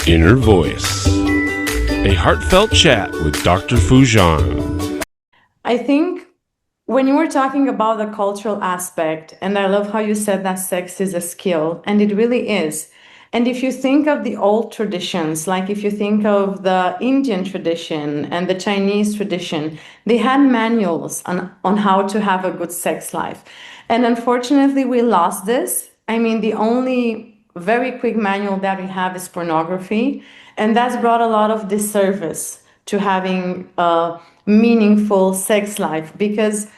Inner Voice, a heartfelt chat with Dr. Foojan. I think when you were talking about the cultural aspect, and I love how you said that sex is a skill, and it really is. And if you think of the old traditions, like if you think of the Indian tradition and the Chinese tradition, they had manuals on how to have a good sex life. And unfortunately, we lost this. I mean, the only very quick manual that we have is pornography, and that's brought a lot of disservice to having a meaningful sex life, because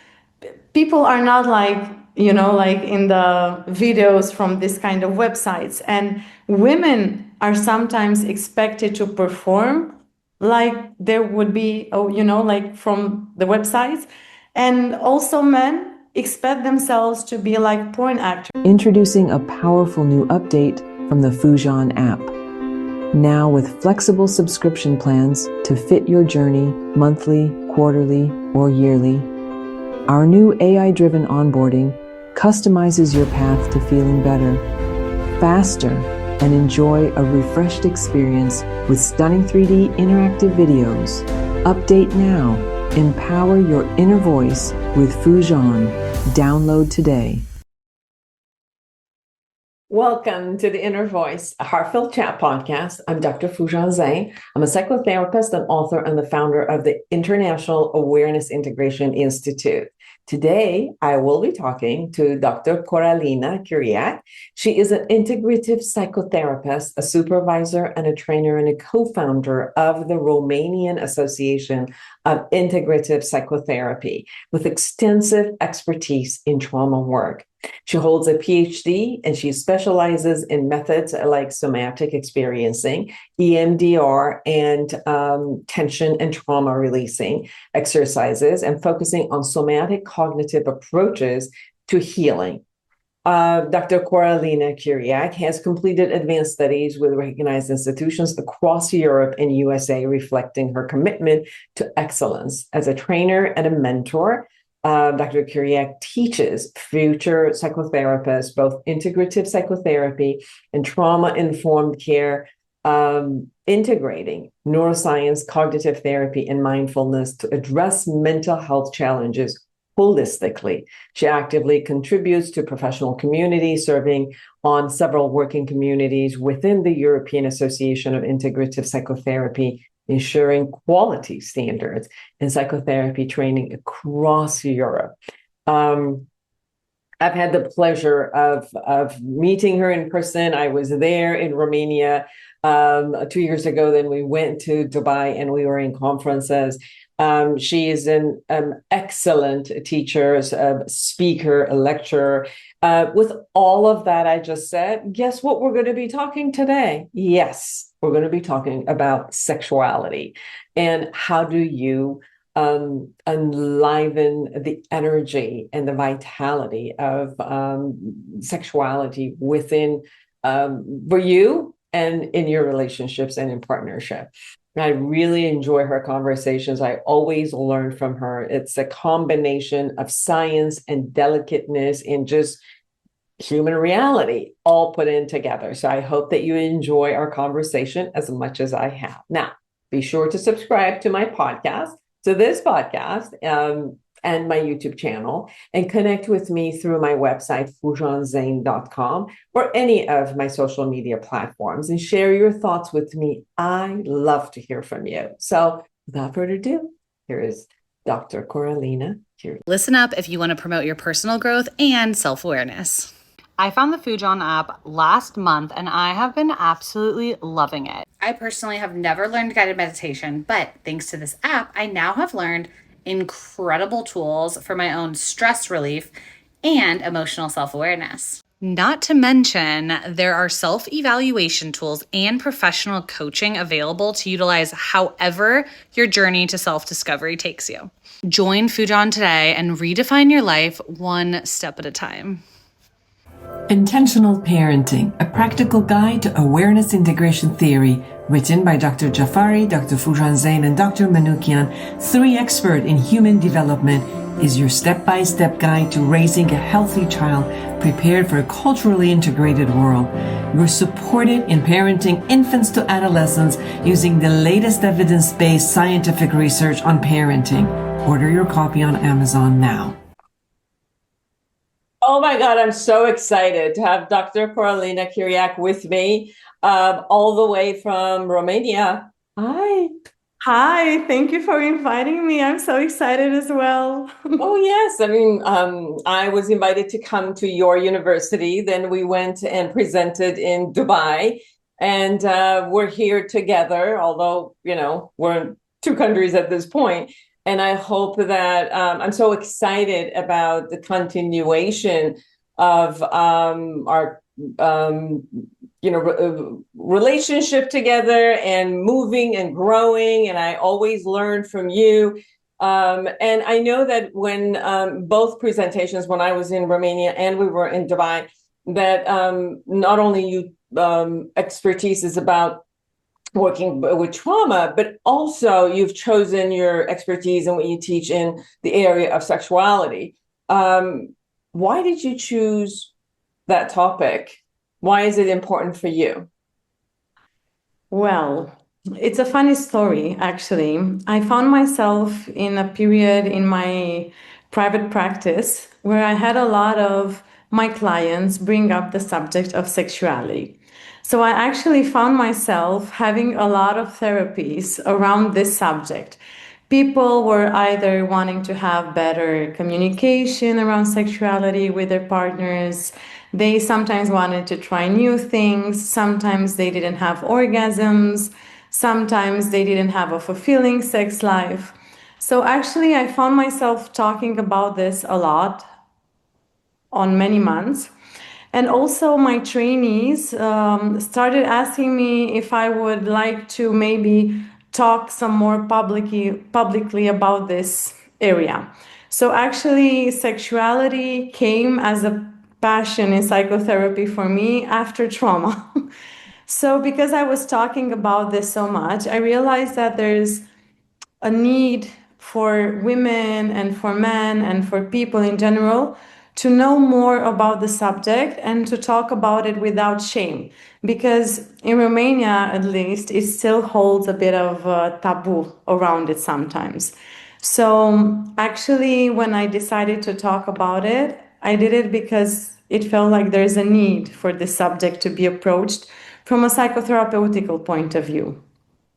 people are not like, like in the videos from this kind of websites, and women are sometimes expected to perform like there would be, like from the websites, and also men expect themselves to be like porn actors. Introducing a powerful new update from the Foojan app. Now with flexible subscription plans to fit your journey monthly, quarterly, or yearly. Our new AI-driven onboarding customizes your path to feeling better, faster, and enjoy a refreshed experience with stunning 3D interactive videos. Update now. Empower your inner voice with Foojan. Download today. Welcome to the Inner Voice, a Heartfelt Chat podcast. I'm Dr. Foojan Zeine. I'm a psychotherapist and author and the founder of the International Awareness Integration Institute. Today, I will be talking to Dr. Coralina Chiriac. She is an integrative psychotherapist, a supervisor, and a trainer, and a co-founder of the Romanian Association of Integrative Psychotherapy, with extensive expertise in trauma work. She holds a PhD, and she specializes in methods like somatic experiencing, EMDR, and tension and trauma releasing exercises, and focusing on somatic cognitive approaches to healing. Dr. Coralina Chiriac has completed advanced studies with recognized institutions across Europe and USA, reflecting her commitment to excellence. As a trainer and a mentor, Dr. Chiriac teaches future psychotherapists both integrative psychotherapy and trauma-informed care, integrating neuroscience, cognitive therapy, and mindfulness to address mental health challenges holistically. She actively contributes to professional community, serving on several working communities within the European Association of Integrative Psychotherapy, ensuring quality standards in psychotherapy training across Europe. I've had the pleasure of meeting her in person. I was there in Romania 2 years ago. Then we went to Dubai and we were in conferences. She is an excellent teacher, a speaker, a lecturer. With all of that I just said, guess what we're going to be talking today? Yes, we're going to be talking about sexuality and how do you enliven the energy and the vitality of sexuality within for you and in your relationships and in partnership. I really enjoy her conversations. I always learn from her. It's a combination of science and delicateness and just human reality all put in together. So I hope that you enjoy our conversation as much as I have. Now, be sure to subscribe to my podcast, to this podcast, and my YouTube channel, and connect with me through my website, foojanzeine.com, or any of my social media platforms, and share your thoughts with me. I love to hear from you. So without further ado, here is Dr. Coralina Chiriac. Listen up if you want to promote your personal growth and self-awareness. I found the Foojan app last month and I have been absolutely loving it. I personally have never learned guided meditation, but thanks to this app, I now have learned incredible tools for my own stress relief and emotional self-awareness. Not to mention, there are self-evaluation tools and professional coaching available to utilize however your journey to self-discovery takes you. Join Foojan today and redefine your life one step at a time. Intentional Parenting, a practical guide to awareness integration theory, written by Dr. Jafari, Dr. Foojan Zeine, and Dr. Manoukian, 3 experts in human development, is your step-by-step guide to raising a healthy child prepared for a culturally integrated world. You're supported in parenting infants to adolescents using the latest evidence-based scientific research on parenting. Order your copy on Amazon now. Oh my God, I'm so excited to have Dr. Coralina Chiriac with me, all the way from Romania. Hi. Hi, thank you for inviting me. I'm so excited as well. Oh, yes. I mean, I was invited to come to your university. Then we went and presented in Dubai, and we're here together, although, we're in two countries at this point. And I hope that I'm so excited about the continuation of our relationship together and moving and growing. And I always learn from you. And I know that when both presentations, when I was in Romania and we were in Dubai, that not only you expertise is about working with trauma, but also you've chosen your expertise and what you teach in the area of sexuality. Why did you choose that topic? Why is it important for you? Well, it's a funny story, actually. I found myself in a period in my private practice where I had a lot of my clients bring up the subject of sexuality. So I actually found myself having a lot of therapies around this subject. People were either wanting to have better communication around sexuality with their partners. They sometimes wanted to try new things. Sometimes they didn't have orgasms. Sometimes they didn't have a fulfilling sex life. So actually, I found myself talking about this a lot on many months. And also my trainees started asking me if I would like to maybe talk some more publicly about this area. So actually, sexuality came as a passion in psychotherapy for me after trauma. So because I was talking about this so much, I realized that there's a need for women and for men and for people in general to know more about the subject and to talk about it without shame. Because in Romania, at least, it still holds a bit of a taboo around it sometimes. So actually, when I decided to talk about it, I did it because it felt like there's a need for this subject to be approached from a psychotherapeutical point of view.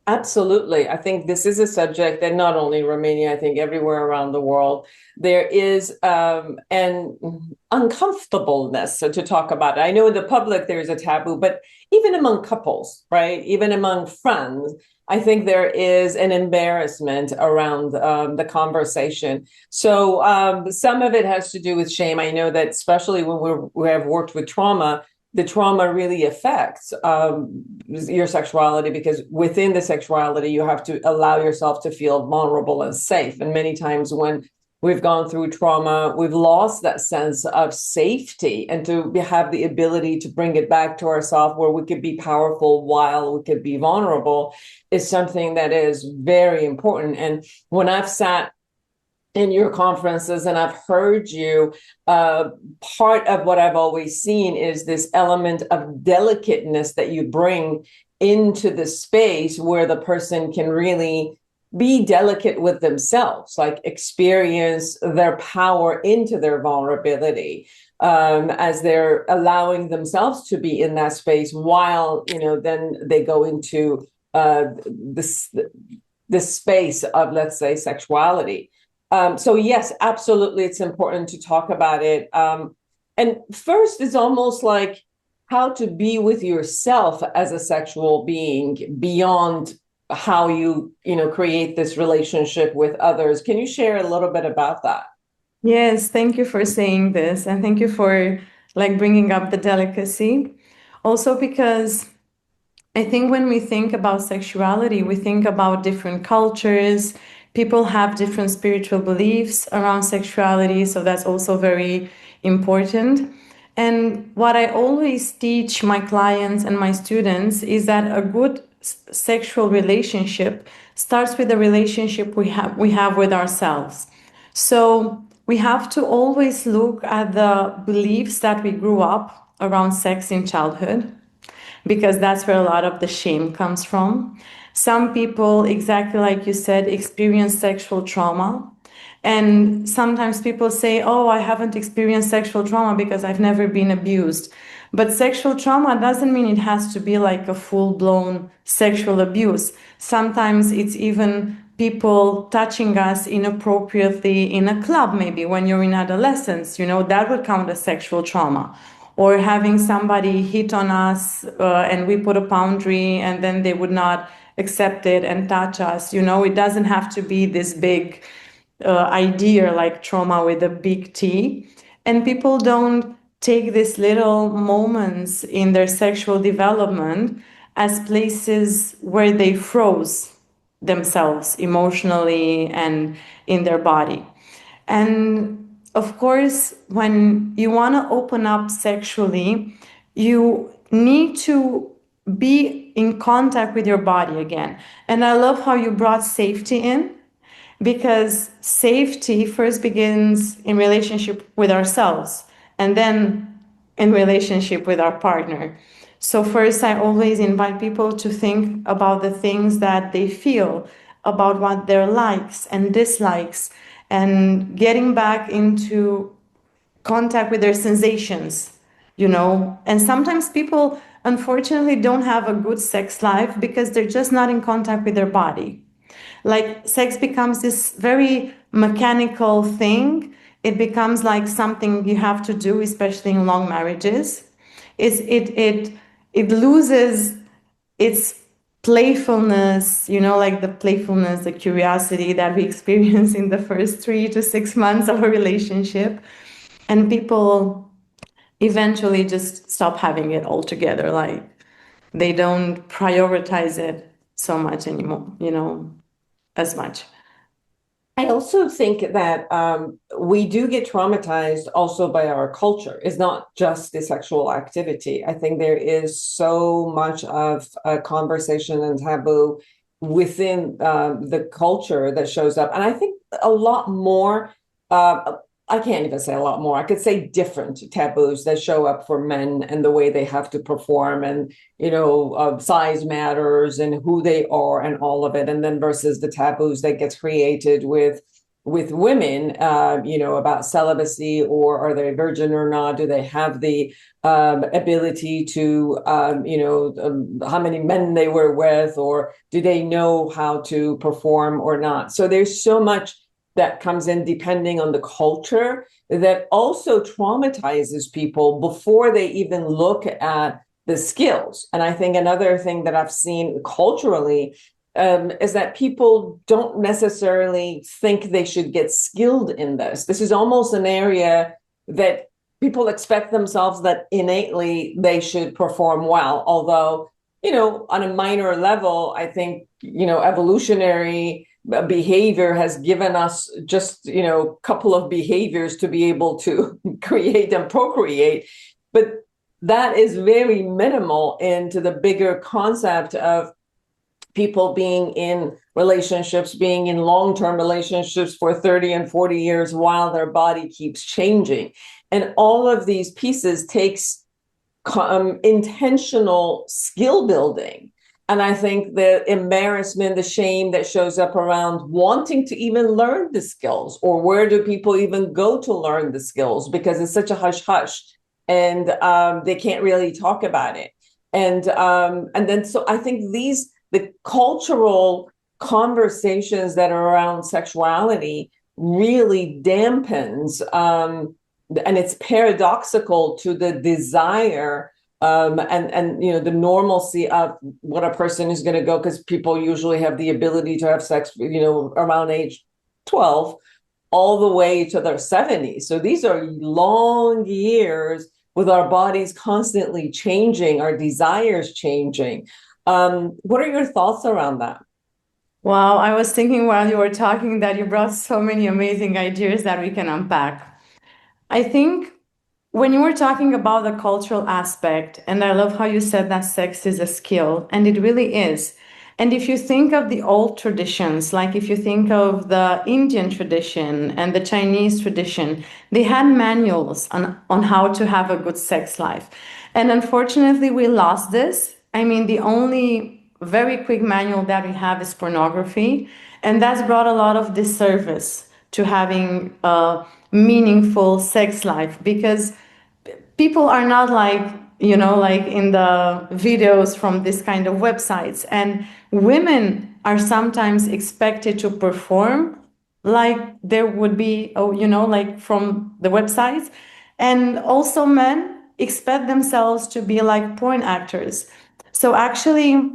Absolutely. I think this is a subject that not only in Romania, I think everywhere around the world, there is an uncomfortableness to talk about it. I know in the public there's a taboo, but even among couples, right? Even among friends, I think there is an embarrassment around the conversation. So some of it has to do with shame. I know that especially when we have worked with trauma, the trauma really affects your sexuality, because within the sexuality, you have to allow yourself to feel vulnerable and safe. And many times when we've gone through trauma, we've lost that sense of safety, and to have the ability to bring it back to ourselves where we could be powerful while we could be vulnerable is something that is very important. And when I've sat in your conferences and I've heard you, part of what I've always seen is this element of delicateness that you bring into the space where the person can really be delicate with themselves, like experience their power into their vulnerability, as they're allowing themselves to be in that space while, then they go into this space of, let's say, sexuality. So yes, absolutely, it's important to talk about it. And first, it's almost like how to be with yourself as a sexual being beyond how you create this relationship with others. Can you share a little bit about that? Yes, thank you for saying this, and thank you for bringing up the delicacy. Also because I think when we think about sexuality, we think about different cultures. People have different spiritual beliefs around sexuality, so that's also very important. And what I always teach my clients and my students is that a good sexual relationship starts with the relationship we have with ourselves. So we have to always look at the beliefs that we grew up around sex in childhood, because that's where a lot of the shame comes from. Some people, exactly like you said, experience sexual trauma. And sometimes people say, oh, I haven't experienced sexual trauma because I've never been abused. But sexual trauma doesn't mean it has to be like a full-blown sexual abuse. Sometimes it's even people touching us inappropriately in a club, maybe when you're in adolescence, that would count as sexual trauma. Or having somebody hit on us and we put a boundary and then they would not accept it and touch us. It doesn't have to be this big idea like trauma with a big T. And people don't take these little moments in their sexual development as places where they froze themselves emotionally and in their body. And of course, when you want to open up sexually, you need to be in contact with your body again. And I love how you brought safety in, because safety first begins in relationship with ourselves and then in relationship with our partner. So first, I always invite people to think about the things that they feel, about what their likes and dislikes, and getting back into contact with their sensations, And sometimes people, unfortunately, don't have a good sex life because they're just not in contact with their body. Like sex becomes this very mechanical thing. It becomes like something you have to do, especially in long marriages. It loses its playfulness, like the playfulness, the curiosity that we experience in the first 3 to 6 months of a relationship. And people eventually just stop having it altogether. Like they don't prioritize it so much anymore, as much. I also think that we do get traumatized also by our culture. It's not just the sexual activity. I think there is so much of a conversation and taboo within the culture that shows up. And I think a lot more, I can't even say a lot more. I could say different taboos that show up for men and the way they have to perform, and size matters and who they are and all of it. And then versus the taboos that gets created with women, about celibacy, or are they virgin or not? Do they have the ability to, how many men they were with, or do they know how to perform or not? So there's so much that comes in depending on the culture that also traumatizes people before they even look at the skills. And I think another thing that I've seen culturally is that people don't necessarily think they should get skilled in this. This is almost an area that people expect themselves that innately they should perform well. Although, on a minor level, I think, evolutionary behavior has given us just, a couple of behaviors to be able to create and procreate. But that is very minimal into the bigger concept of people being in relationships, being in long-term relationships for 30 and 40 years while their body keeps changing. And all of these pieces takes intentional skill building. And I think the embarrassment, the shame that shows up around wanting to even learn the skills, or where do people even go to learn the skills, because it's such a hush-hush and they can't really talk about it. And then so I think the cultural conversations that are around sexuality really dampens, and it's paradoxical to the desire and the normalcy of what a person is going to go, because people usually have the ability to have sex, around age 12 all the way to their 70s. So these are long years with our bodies constantly changing, our desires changing. What are your thoughts around that? Wow, I was thinking while you were talking that you brought so many amazing ideas that we can unpack. I think when you were talking about the cultural aspect, and I love how you said that sex is a skill, and it really is. And if you think of the old traditions, like if you think of the Indian tradition and the Chinese tradition, they had manuals on how to have a good sex life. And unfortunately, we lost this. I mean, the only very quick manual that we have is pornography. And that's brought a lot of disservice to having a meaningful sex life, because people are not like, like in the videos from this kind of websites. And women are sometimes expected to perform like there would be, like from the websites. And also men expect themselves to be like porn actors. So actually,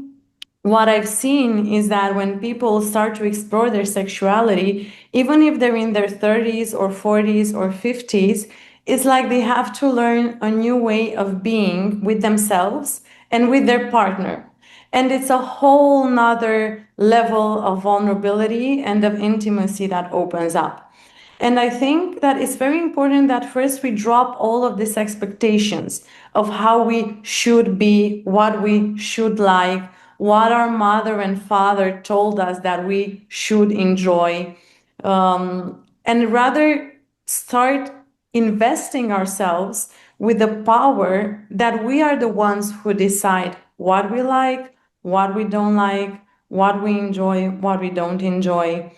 what I've seen is that when people start to explore their sexuality, even if they're in their 30s or 40s or 50s, it's like they have to learn a new way of being with themselves and with their partner. And it's a whole nother level of vulnerability and of intimacy that opens up. And I think that it's very important that first we drop all of these expectations of how we should be, what we should like, what our mother and father told us that we should enjoy, and rather start investing ourselves with the power that we are the ones who decide what we like, what we don't like, what we enjoy, what we don't enjoy.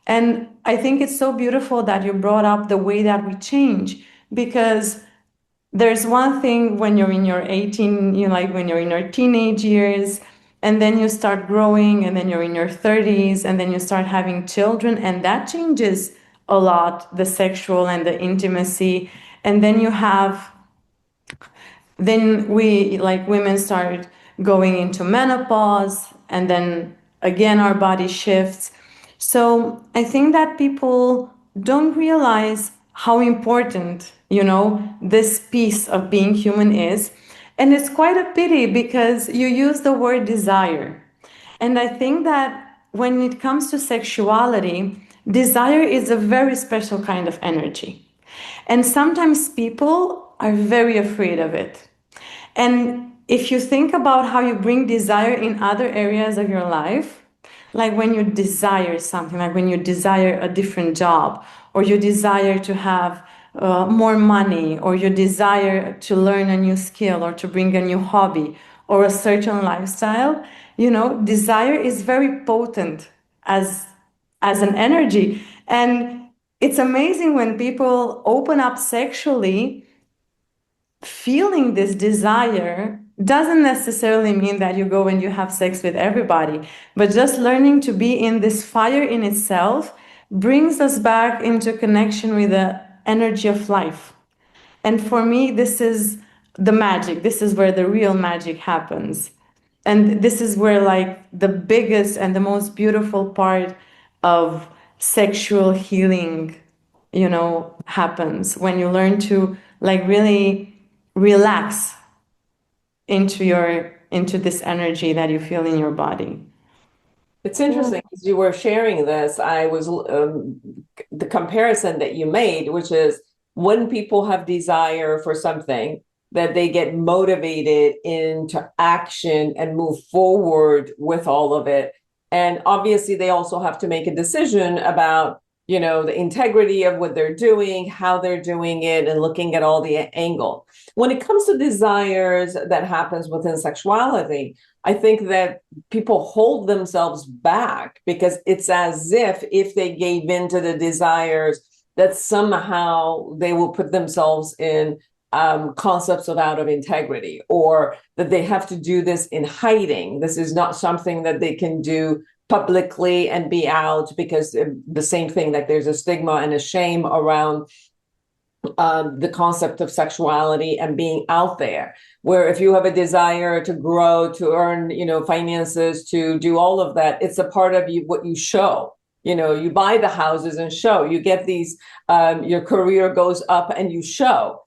And I think it's so beautiful that you brought up the way that we change, because there's one thing when you're in your 18, like when you're in your teenage years, and then you start growing, and then you're in your 30s, and then you start having children, and that changes a lot, the sexual and the intimacy. And then we, like women, start going into menopause, and then again our body shifts. So I think that people don't realize how important, this piece of being human is. And it's quite a pity because you use the word desire. And I think that when it comes to sexuality, desire is a very special kind of energy. And sometimes people are very afraid of it. And if you think about how you bring desire in other areas of your life, like when you desire something, like when you desire a different job, or you desire to have more money, or you desire to learn a new skill, or to bring a new hobby, or a certain lifestyle, desire is very potent as an energy. And it's amazing when people open up sexually. Feeling this desire doesn't necessarily mean that you go and you have sex with everybody, but just learning to be in this fire in itself brings us back into connection with the energy of life. And for me, this is the magic. This is where the real magic happens. And this is where like the biggest and the most beautiful part of sexual healing, happens, when you learn to like really relax into this energy that you feel in your body. It's interesting as you were sharing this, I was the comparison that you made, which is when people have desire for something, that they get motivated into action and move forward with all of it. And obviously they also have to make a decision about, the integrity of what they're doing, how they're doing it, and looking at all the angle. When it comes to desires that happens within sexuality, I think that people hold themselves back because it's as if they gave in to the desires, that somehow they will put themselves in concepts of out of integrity, or that they have to do this in hiding. This is not something that they can do publicly and be out, because the same thing, that there's a stigma and a shame around the concept of sexuality and being out there, where if you have a desire to grow, to earn, finances, to do all of that, it's a part of you, what you show. You buy the houses and show, you get these, your career goes up and you show.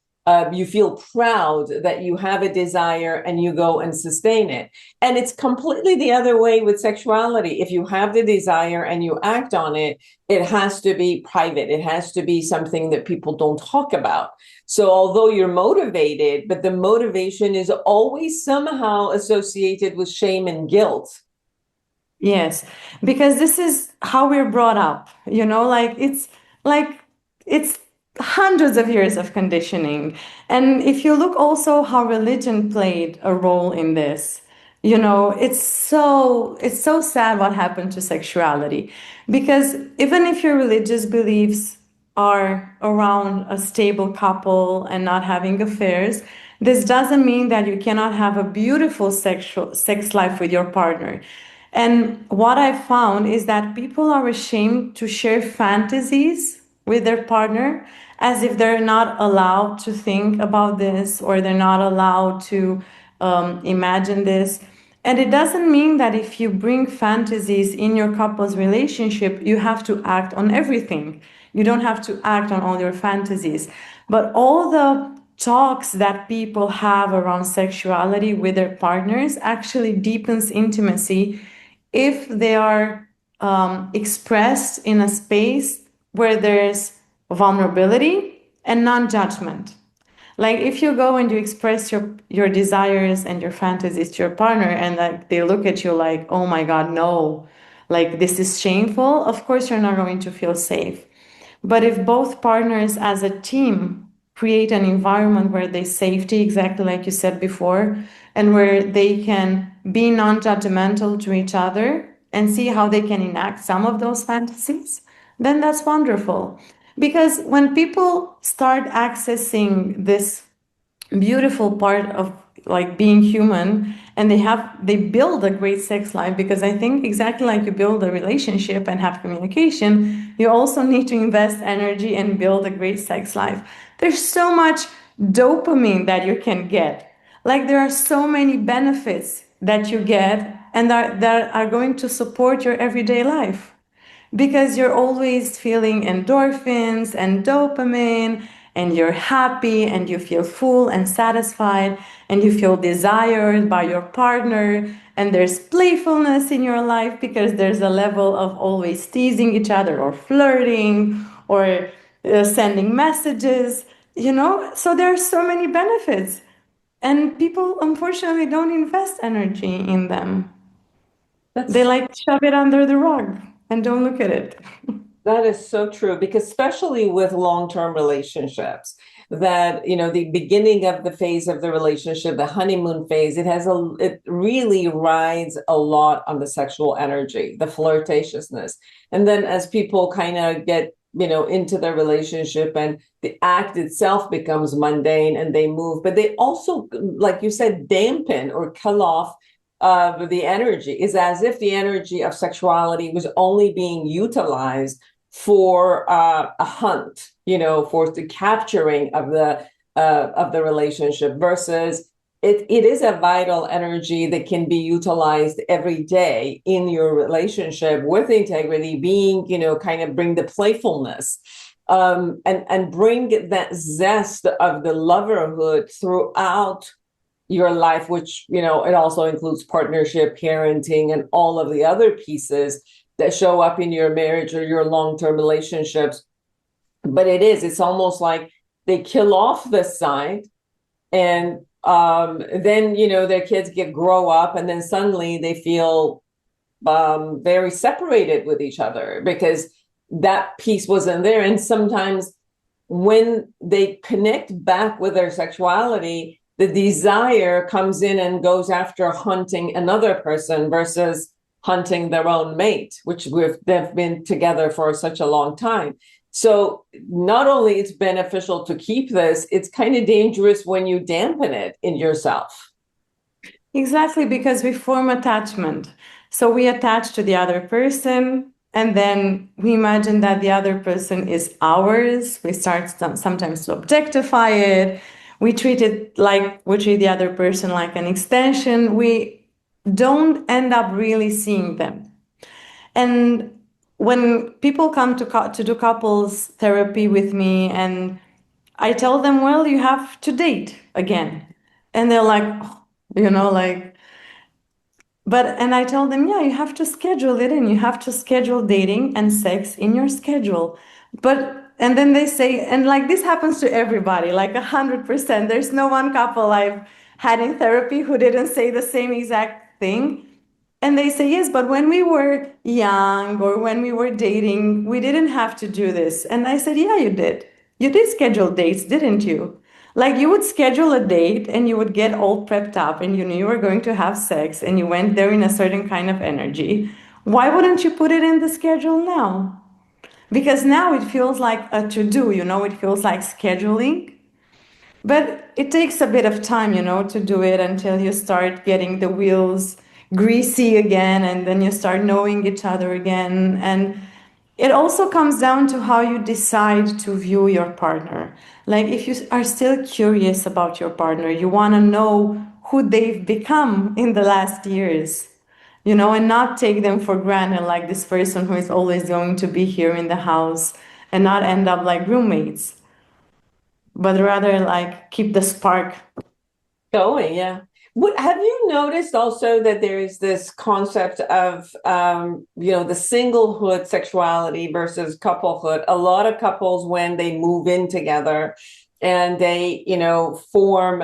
You feel proud that you have a desire and you go and sustain it. And it's completely the other way with sexuality. If you have the desire and you act on it, it has to be private. It has to be something that people don't talk about. So although you're motivated, but the motivation is always somehow associated with shame and guilt. Yes, because this is how we're brought up, like it's hundreds of years of conditioning. And if you look also how religion played a role in this, it's so sad what happened to sexuality. Because even if your religious beliefs are around a stable couple and not having affairs, this doesn't mean that you cannot have a beautiful sexual sex life with your partner. And what I found is that people are ashamed to share fantasies with their partner, as if they're not allowed to think about this, or they're not allowed to imagine this. And it doesn't mean that if you bring fantasies in your couple's relationship, you have to act on everything. You don't have to act on all your fantasies. But all the talks that people have around sexuality with their partners actually deepens intimacy if they are expressed in a space where there's vulnerability and non-judgment. Like if you go and you express your desires and your fantasies to your partner, and like they look at you like, oh my God, no, like this is shameful, of course you're not going to feel safe. But if both partners as a team create an environment where there's safety, exactly like you said before, and where they can be non-judgmental to each other and see how they can enact some of those fantasies, then that's wonderful. Because when people start accessing this beautiful part of like being human, and they build a great sex life, because I think exactly like you build a relationship and have communication, you also need to invest energy and build a great sex life. There's so much dopamine that you can get. Like there are so many benefits that you get and that are going to support your everyday life, because you're always feeling endorphins and dopamine, and you're happy and you feel full and satisfied, and you feel desired by your partner, and there's playfulness in your life because there's a level of always teasing each other or flirting or sending messages, so there are so many benefits, and people unfortunately don't invest energy in them. They That's like shove it under the rug and don't look at it. That is so true, because especially with long-term relationships, that the beginning of the phase of the relationship, the honeymoon phase, it really rides a lot on the sexual energy, the flirtatiousness. And then as people kind of get into their relationship, and the act itself becomes mundane and they move, but they also, like you said, dampen or kill off the energy. Is as if the energy of sexuality was only being utilized for a hunt, for the capturing of the relationship, versus it is a vital energy that can be utilized every day in your relationship with integrity, being, kind of bring the playfulness, and bring that zest of the loverhood throughout your life, which, it also includes partnership, parenting, and all of the other pieces that show up in your marriage or your long-term relationships. But it's almost like they kill off this side, and then their kids grow up, and then suddenly they feel very separated with each other because that piece wasn't there. And sometimes when they connect back with their sexuality, the desire comes in and goes after hunting another person versus hunting their own mate, which they've been together for such a long time. So not only it's beneficial to keep this, it's kind of dangerous when you dampen it in yourself. Exactly, because we form attachment. So we attach to the other person, and then we imagine that the other person is ours. We start sometimes to objectify it. We treat the other person like an extension. We don't end up really seeing them. And when people come to do couples therapy with me, and I tell them, well, you have to date again. And they're like, oh, and I tell them, yeah, you have to schedule it in. You have to schedule dating and sex in your schedule. And then they say, and like this happens to everybody, like 100%. There's no one couple I've had in therapy who didn't say the same exact thing. And they say, yes, but when we were young or when we were dating, we didn't have to do this. And I said, yeah, you did. You did schedule dates, didn't you? Like you would schedule a date and you would get all prepped up and you knew you were going to have sex and you went there in a certain kind of energy. Why wouldn't you put it in the schedule now? Because now it feels like a to do, it feels like scheduling. But it takes a bit of time, to do it until you start getting the wheels greasy again and then you start knowing each other again. And it also comes down to how you decide to view your partner. Like if you are still curious about your partner, you want to know who they've become in the last years, and not take them for granted like this person who is always going to be here in the house and not end up like roommates, but rather like keep the spark going. Yeah. Have you noticed also that there is this concept of, the singlehood sexuality versus couplehood? A lot of couples, when they move in together and they, form,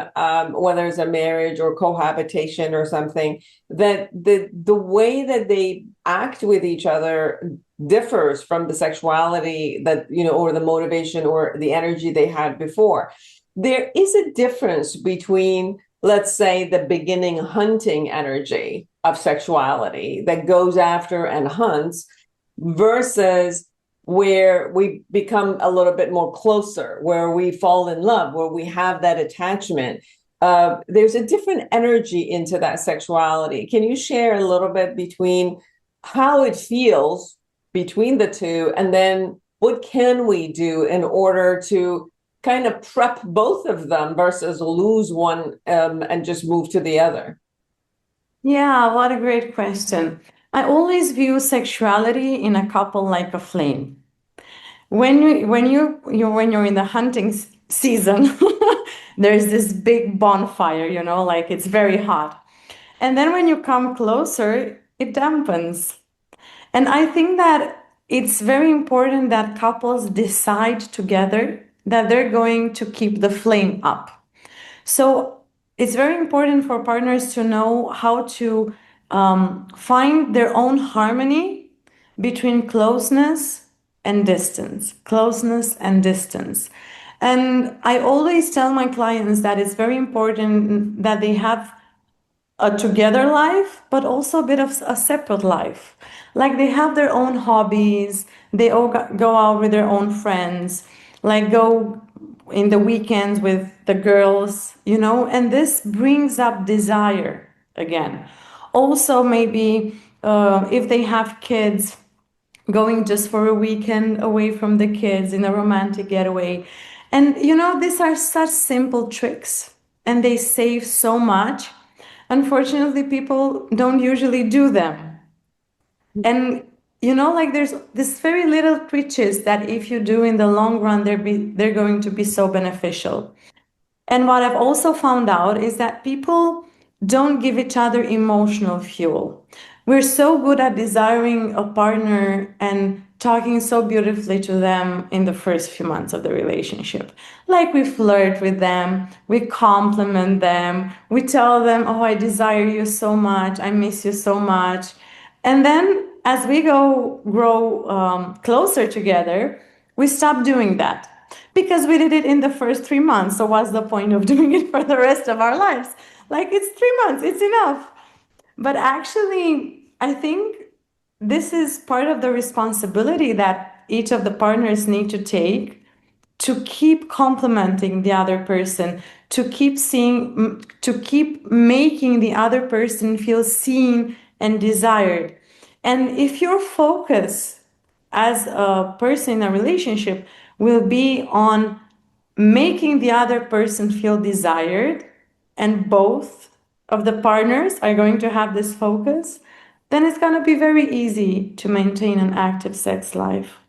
whether it's a marriage or cohabitation or something, that the way that they act with each other differs from the sexuality that, or the motivation or the energy they had before. There is a difference between, let's say, the beginning hunting energy of sexuality that goes after and hunts versus where we become a little bit more closer, where we fall in love, where we have that attachment. There's a different energy into that sexuality. Can you share a little bit between how it feels between the two, and then what can we do in order to kind of prep both of them versus lose one and just move to the other? Yeah, what a great question. I always view sexuality in a couple like a flame. When you're in the hunting season, there's this big bonfire, like it's very hot. And then when you come closer, it dampens. And I think that it's very important that couples decide together that they're going to keep the flame up. So it's very important for partners to know how to find their own harmony between closeness and distance, closeness and distance. And I always tell my clients that it's very important that they have a together life, but also a bit of a separate life. Like they have their own hobbies, they all go out with their own friends, like go in the weekends with the girls, and this brings up desire again. Also, maybe if they have kids, going just for a weekend away from the kids in a romantic getaway. And these are such simple tricks and they save so much. Unfortunately, people don't usually do them. And like there's this very little twitches that if you do in the long run, they're going to be so beneficial. And what I've also found out is that people don't give each other emotional fuel. We're so good at desiring a partner and talking so beautifully to them in the first few months of the relationship. Like we flirt with them, we compliment them, we tell them, oh, I desire you so much, I miss you so much. And then as we grow closer together, we stop doing that because we did it in the first 3 months. So what's the point of doing it for the rest of our lives? Like it's 3 months, it's enough. But actually, I think this is part of the responsibility that each of the partners need to take to keep complimenting the other person, to keep making the other person feel seen and desired. And if your focus as a person in a relationship will be on making the other person feel desired, and both of the partners are going to have this focus, then it's going to be very easy to maintain an active sex life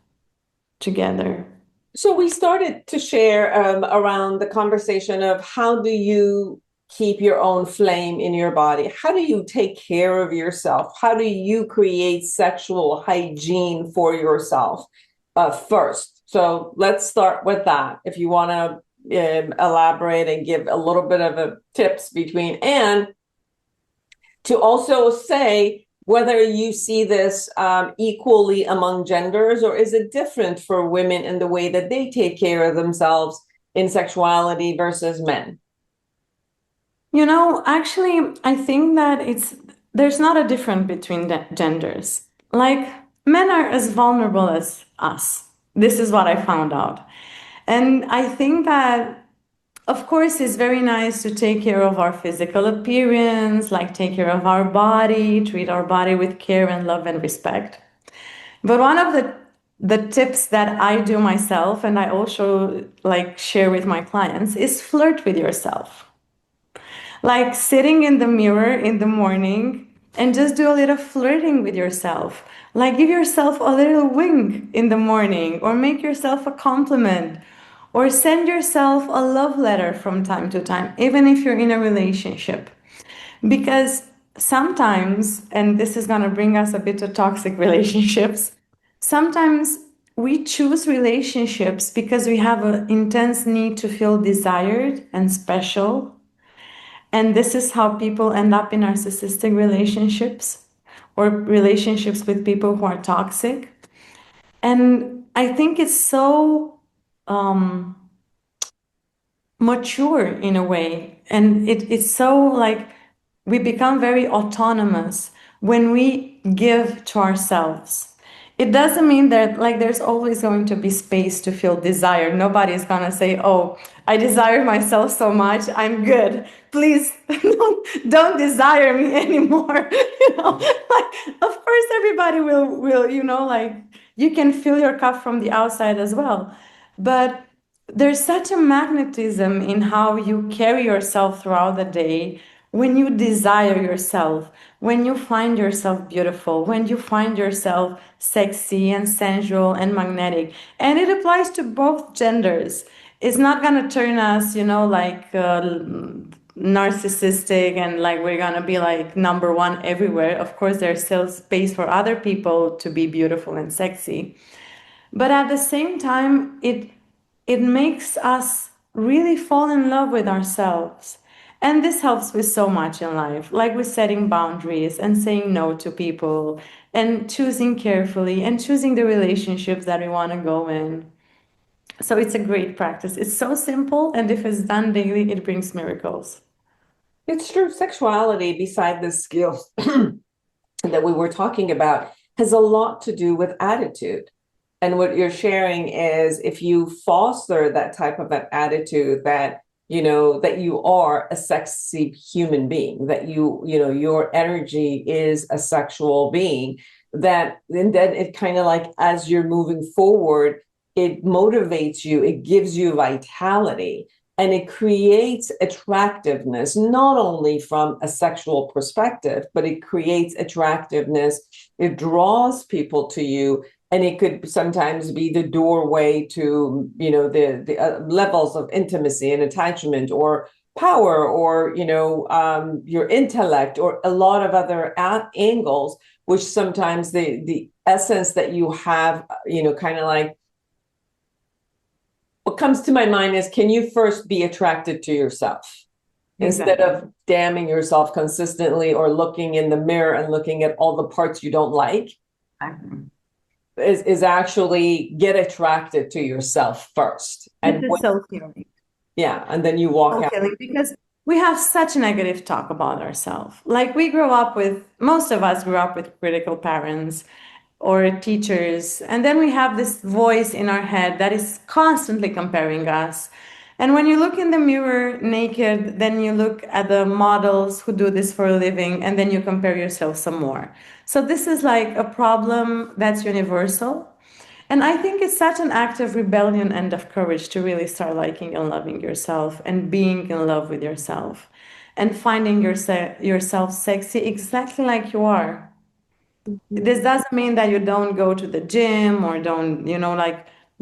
together. So we started to share around the conversation of how do you keep your own flame in your body? How do you take care of yourself? How do you create sexual hygiene for yourself first? So let's start with that. If you want to elaborate and give a little bit of a tips between, and to also say whether you see this equally among genders, or is it different for women in the way that they take care of themselves in sexuality versus men? Actually, I think that there's not a difference between the genders. Like, men are as vulnerable as us. This is what I found out. And I think that, of course, it's very nice to take care of our physical appearance, like take care of our body, treat our body with care and love and respect. But one of the tips that I do myself and I also like share with my clients is flirt with yourself. Like sitting in the mirror in the morning and just do a little flirting with yourself. Like give yourself a little wink in the morning or make yourself a compliment or send yourself a love letter from time to time, even if you're in a relationship. Because sometimes, and this is going to bring us a bit to toxic relationships, sometimes we choose relationships because we have an intense need to feel desired and special. And this is how people end up in narcissistic relationships or relationships with people who are toxic. And I think it's so mature in a way. And it's so like we become very autonomous when we give to ourselves. It doesn't mean that like there's always going to be space to feel desire. Nobody's gonna say, "Oh, I desire myself so much, I'm good. Please don't desire me anymore." Like of course everybody will, like you can fill your cup from the outside as well. But there's such a magnetism in how you carry yourself throughout the day when you desire yourself, when you find yourself beautiful, when you find yourself sexy and sensual and magnetic. And it applies to both genders. It's not going to turn us, narcissistic and like we're going to be like number one everywhere. Of course, there's still space for other people to be beautiful and sexy. But at the same time, it makes us really fall in love with ourselves. And this helps with so much in life, like with setting boundaries and saying no to people and choosing carefully and choosing the relationships that we want to go in. So it's a great practice. It's so simple, and if it's done daily, it brings miracles. It's true. Sexuality, beside the skills that we were talking about, has a lot to do with attitude. And what you're sharing is if you foster that type of an attitude that, that you are a sexy human being, that your energy is a sexual being, and then it kind of like as you're moving forward, it motivates you, it gives you vitality. And it creates attractiveness, not only from a sexual perspective, but it creates attractiveness. It draws people to you, and it could sometimes be the doorway to, the levels of intimacy and attachment, or power, or your intellect, or a lot of other angles, which sometimes the essence that you have, kind of like. What comes to my mind is, can you first be attracted to yourself instead of damning yourself consistently or looking in the mirror and looking at all the parts you don't like? Is actually get attracted to yourself first. And it's so healing. Yeah, and then you walk out. Because we have such negative talk about ourselves. Like most of us grew up with critical parents or teachers. And then we have this voice in our head that is constantly comparing us. And when you look in the mirror naked, then you look at the models who do this for a living, and then you compare yourself some more. So this is like a problem that's universal. And I think it's such an act of rebellion and of courage to really start liking and loving yourself and being in love with yourself and finding yourself sexy exactly like you are. This doesn't mean that you don't go to the gym or don't,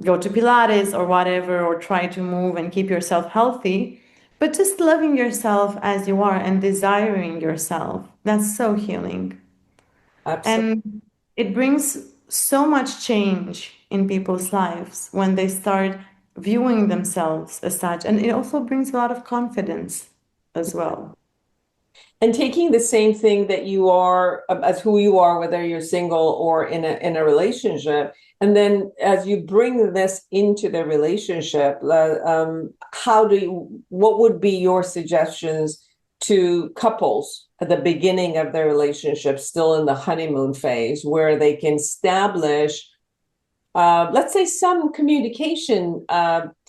go to Pilates or whatever, or try to move and keep yourself healthy, but just loving yourself as you are and desiring yourself. That's so healing. Absolutely. And it brings so much change in people's lives when they start viewing themselves as such. And it also brings a lot of confidence as well. And taking the same thing that you are as who you are, whether you're single or in a relationship, and then as you bring this into the relationship, what would be your suggestions to couples at the beginning of their relationship, still in the honeymoon phase, where they can establish, let's say, some communication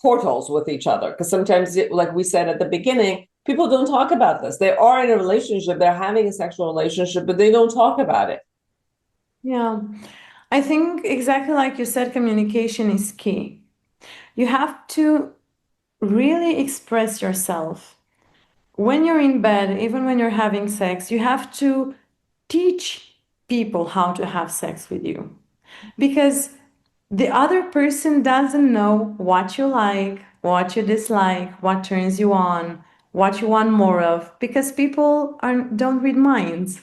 portals with each other? Because sometimes, like we said at the beginning, people don't talk about this. They are in a relationship, they're having a sexual relationship, but they don't talk about it. Yeah, I think exactly like you said, communication is key. You have to really express yourself. When you're in bed, even when you're having sex, you have to teach people how to have sex with you. Because the other person doesn't know what you like, what you dislike, what turns you on, what you want more of, because people don't read minds.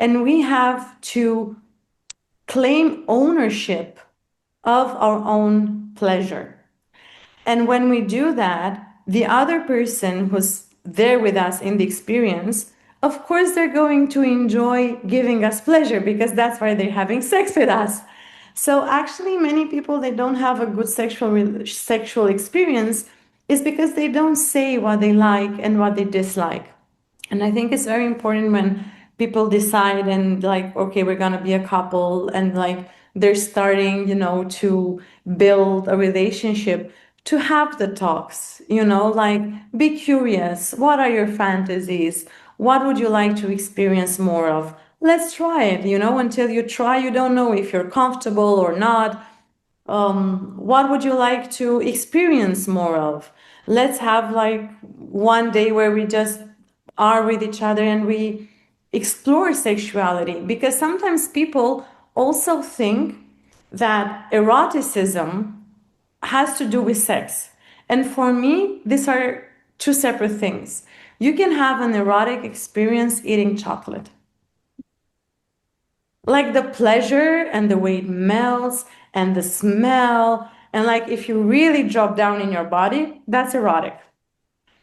And we have to claim ownership of our own pleasure. And when we do that, the other person who's there with us in the experience, of course, they're going to enjoy giving us pleasure because that's why they're having sex with us. So actually, many people, they don't have a good sexual experience is because they don't say what they like and what they dislike. And I think it's very important when people decide and like, okay, we're gonna be a couple, and like they're starting, to build a relationship, to have the talks, like be curious. What are your fantasies? What would you like to experience more of? Let's try it, until you try, you don't know if you're comfortable or not. What would you like to experience more of? Let's have like one day where we just are with each other and we explore sexuality, because sometimes people also think that eroticism has to do with sex. And for me, these are two separate things. You can have an erotic experience eating chocolate. Like the pleasure and the way it melts and the smell. And like if you really drop down in your body, that's erotic.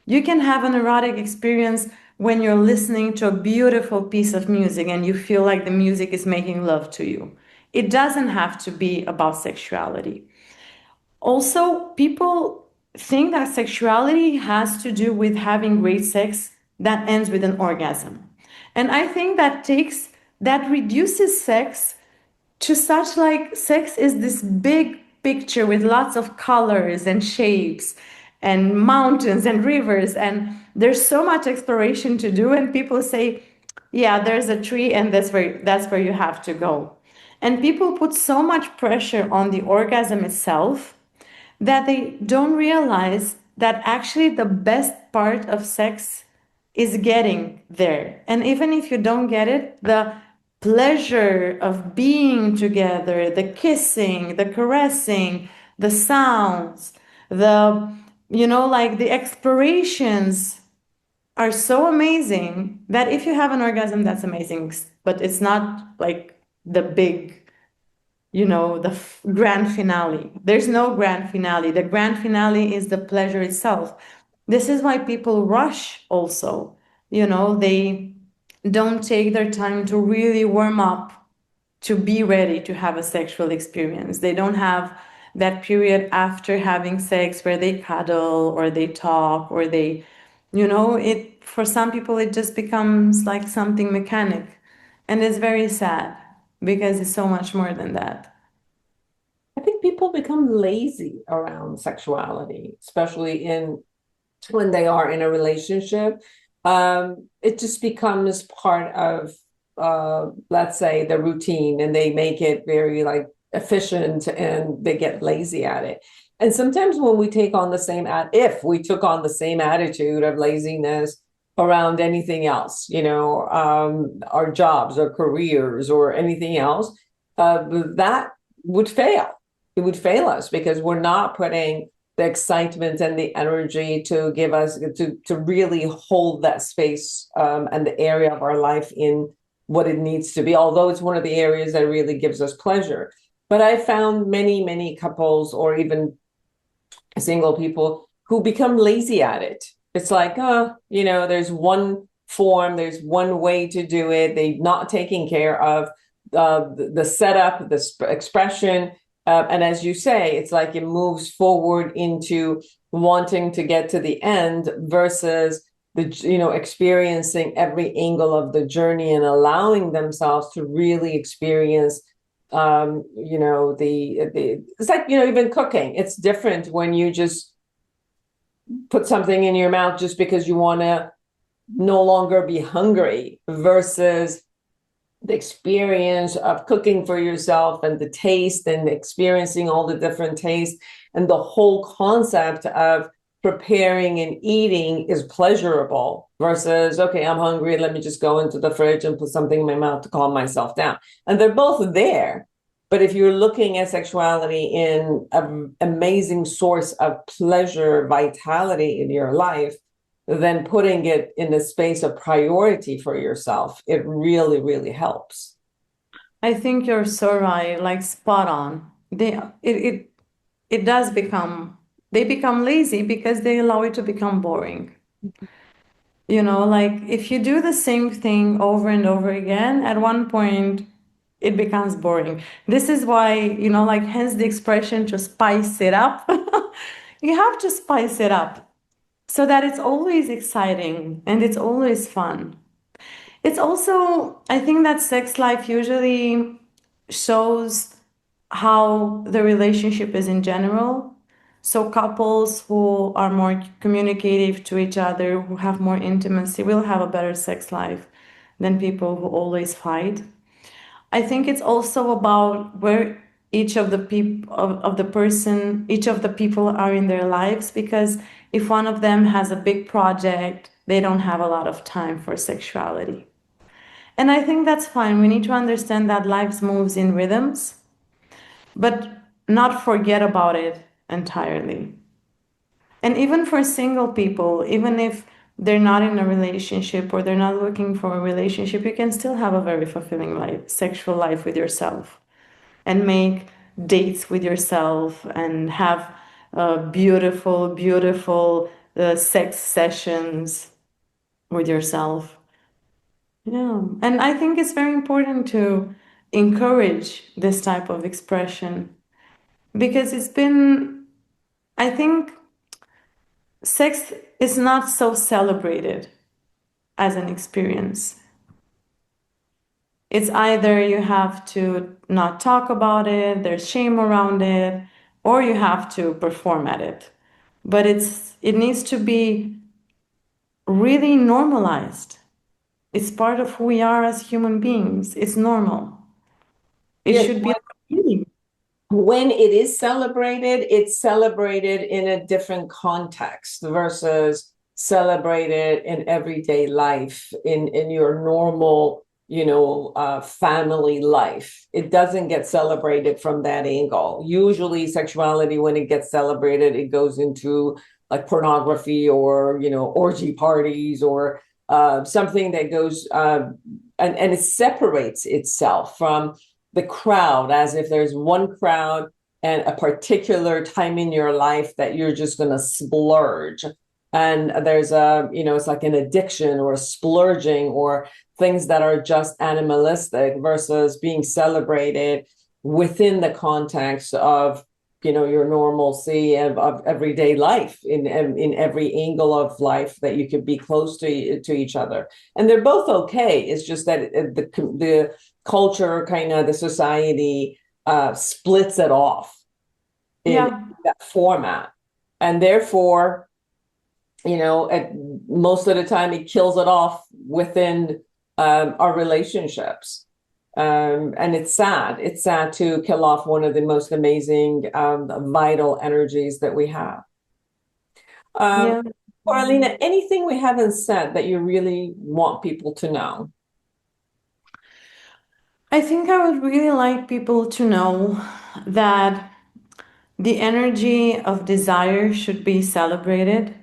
You can have an erotic experience when you're listening to a beautiful piece of music and you feel like the music is making love to you. It doesn't have to be about sexuality. Also, people think that sexuality has to do with having great sex that ends with an orgasm. And I think that reduces sex to such like sex is this big picture with lots of colors and shapes and mountains and rivers, and there's so much exploration to do, and people say, yeah, there's a tree and that's where you have to go. And people put so much pressure on the orgasm itself that they don't realize that actually the best part of sex is getting there. And even if you don't get it, the pleasure of being together, the kissing, the caressing, the sounds, like the explorations are so amazing that if you have an orgasm, that's amazing. But it's not like the big, grand finale. There's no grand finale. The grand finale is the pleasure itself. This is why people rush also. They don't take their time to really warm up, to be ready to have a sexual experience. They don't have that period after having sex where they cuddle or they talk or it, for some people, it just becomes like something mechanic. And it's very sad because it's so much more than that. I think people become lazy around sexuality, especially when they are in a relationship. It just becomes part of, let's say, the routine, and they make it very like efficient, and they get lazy at it. And sometimes when we take on if we took on the same attitude of laziness around anything else, our jobs or careers or anything else, that would fail. It would fail us because we're not putting the excitement and the energy to give us to really hold that space and the area of our life in what it needs to be, although it's one of the areas that really gives us pleasure. But I found many couples or even single people who become lazy at it. It's like, there's one form. There's one way to do it. They've not taken care of the setup, the expression. And as you say, it's like it moves forward into wanting to get to the end versus experiencing every angle of the journey and allowing themselves to really experience it's like, even cooking. It's different when you just put something in your mouth just because you want to no longer be hungry versus the experience of cooking for yourself and the taste and experiencing all the different tastes and the whole concept of preparing and eating is pleasurable versus, okay, I'm hungry. Let me just go into the fridge and put something in my mouth to calm myself down. And they're both there. But if you're looking at sexuality in an amazing source of pleasure, vitality in your life, then putting it in a space of priority for yourself, it really, really helps. I think you're so right, like spot on. It does become, they become lazy because they allow it to become boring. Like if you do the same thing over and over again, at one point it becomes boring. This is why, like hence the expression to spice it up. You have to spice it up so that it's always exciting and it's always fun. It's also, I think that sex life usually shows how the relationship is in general. So couples who are more communicative to each other, who have more intimacy, will have a better sex life than people who always fight. I think it's also about where each of the people of the person, each of the people are in their lives, because if one of them has a big project, they don't have a lot of time for sexuality. And I think that's fine. We need to understand that life moves in rhythms, but not forget about it entirely. And even for single people, even if they're not in a relationship or they're not looking for a relationship, you can still have a very fulfilling life, sexual life with yourself, and make dates with yourself and have beautiful, beautiful sex sessions with yourself. Yeah, and I think it's very important to encourage this type of expression because I think sex is not so celebrated as an experience. It's either you have to not talk about it, there's shame around it, or you have to perform at it. But it needs to be really normalized. It's part of who we are as human beings. It's normal. It Yes, should be like when it is celebrated, it's celebrated in a different context versus celebrated in everyday life, in your normal, family life. It doesn't get celebrated from that angle. Usually sexuality, when it gets celebrated, it goes into like pornography or, orgy parties or something that goes, and it separates itself from the crowd, as if there's one crowd and a particular time in your life that you're just going to splurge. And there's it's like an addiction or a splurging or things that are just animalistic versus being celebrated within the context of, your normalcy of everyday life in every angle of life that you could be close to each other. And they're both okay. It's just that the culture, kind of the society, splits it off in that format. And therefore, most of the time it kills it off within our relationships. And it's sad. It's sad to kill off one of the most amazing, vital energies that we have. Coralina, anything we haven't said that you really want people to know? I think I would really like people to know that the energy of desire should be celebrated.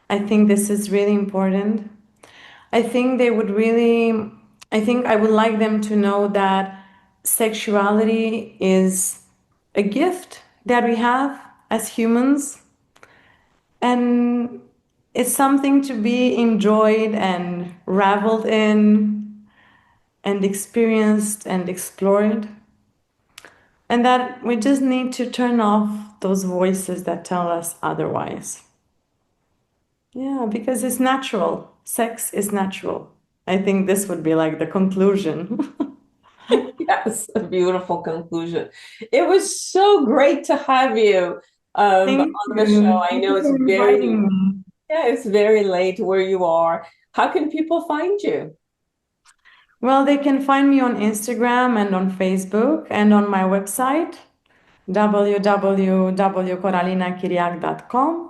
I think this is really important. I think I would like them to know that sexuality is a gift that we have as humans. And it's something to be enjoyed and reveled in and experienced and explored. And that we just need to turn off those voices that tell us otherwise. Yeah, because it's natural. Sex is natural. I think this would be like the conclusion. Yes, a beautiful conclusion. It was so great to have you Thank on the you. show. I Thank know you it's for very, inviting me. yeah, it's very late where you are. How can people find you? Well, they can find me on Instagram and on Facebook and on my website, www.coralinachiriac.com.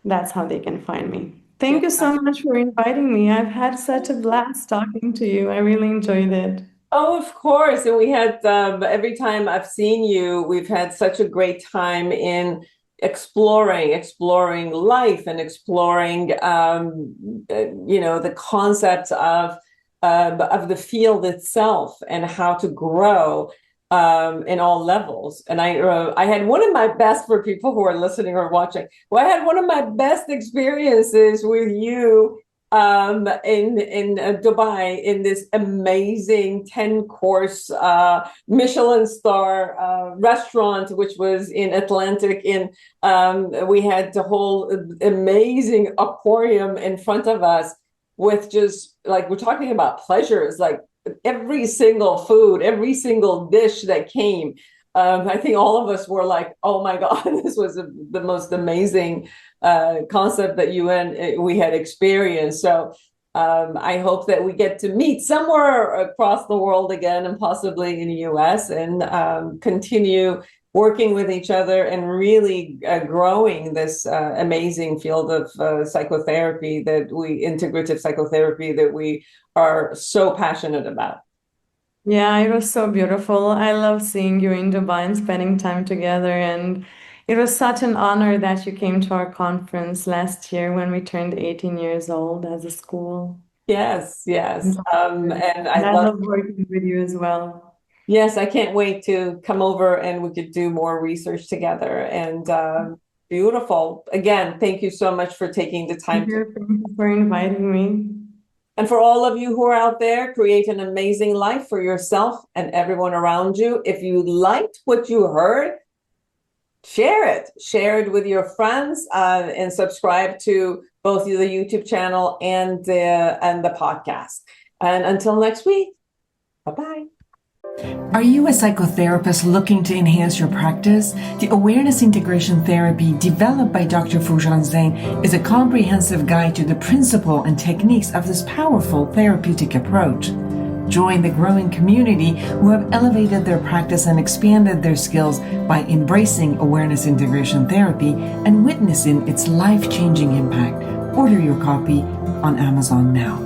That's how they can find me. Thank you so much for inviting me. I've had such a blast talking to you. I really enjoyed it. Oh, of course. And we had, every time I've seen you, we've had such a great time in exploring life and exploring, the concepts of the field itself and how to grow in all levels. And I had one of my best, for people who are listening or watching, well, I had one of my best experiences with you in Dubai, in this amazing 10-course Michelin star restaurant, which was in Atlantic. We had the whole amazing aquarium in front of us with just like, we're talking about pleasures, like every single food, every single dish that came. I think all of us were like, oh my God, this was the most amazing concept that we had experienced. So I hope that we get to meet somewhere across the world again, and possibly in the US, and continue working with each other and really growing this amazing field of psychotherapy, integrative psychotherapy, that we are so passionate about. Yeah, it was so beautiful. I love seeing you in Dubai and spending time together. And it was such an honor that you came to our conference last year when we turned 18 years old as a school. Yes. And I love working with you as well. Yes, I can't wait to come over and we could do more research together. And beautiful. Again, thank you so much for taking the time. Thank you for inviting me. And for all of you who are out there, create an amazing life for yourself and everyone around you. If you liked what you heard, share it with your friends, and subscribe to both the YouTube channel and the podcast. And until next week, bye-bye. Are you a psychotherapist looking to enhance your practice? The Awareness Integration Therapy, developed by Dr. Foojan Zeine, is a comprehensive guide to the principle and techniques of this powerful therapeutic approach. Join the growing community who have elevated their practice and expanded their skills by embracing Awareness Integration Therapy and witnessing its life-changing impact. Order your copy on Amazon now.